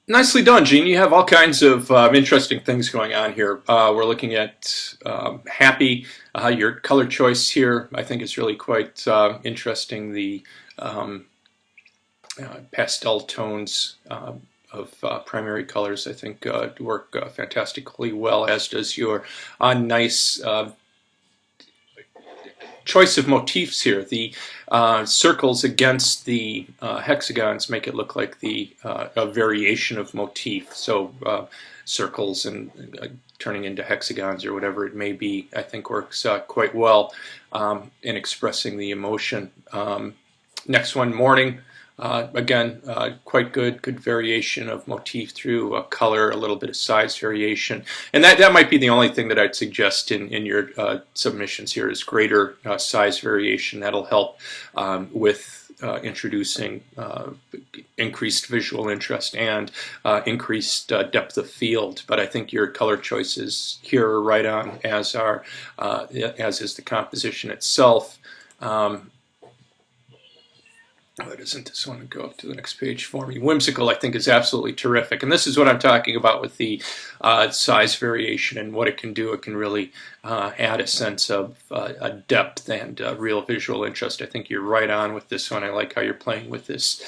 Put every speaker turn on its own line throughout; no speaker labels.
Nicely done, Gene. You have all kinds of interesting things going on here. We're looking at happy. Your color choice here, I think, is really quite interesting. The um, pastel tones of primary colors, I think, work fantastically well, as does your nice choice of motifs here. The circles against the hexagons make it look like a variation of motif. So circles and turning into hexagons or whatever it may be, I think works quite well in expressing the emotion. Next one, morning. Again, quite good variation of motif through color, a little bit of size variation. And that might be the only thing that I'd suggest in your submissions here is greater size variation. That'll help with introducing increased visual interest and increased depth of field. But I think your color choices here are right on, as is the composition itself. Why doesn't this one go up to the next page for me? Whimsical, I think, is absolutely terrific. And this is what I'm talking about with the size variation and what it can do. It can really add a sense of a depth and real visual interest. I think you're right on with this one. I like how you're playing with this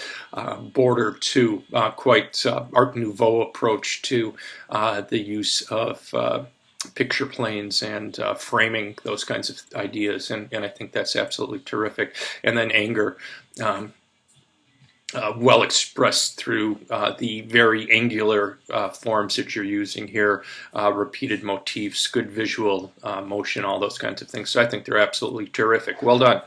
border too. Quite Art Nouveau approach to the use of picture planes and framing, those kinds of ideas, and I think that's absolutely terrific. And then anger, well expressed through the very angular forms that you're using here, repeated motifs, good visual motion, all those kinds of things. So I think they're absolutely terrific. Well done.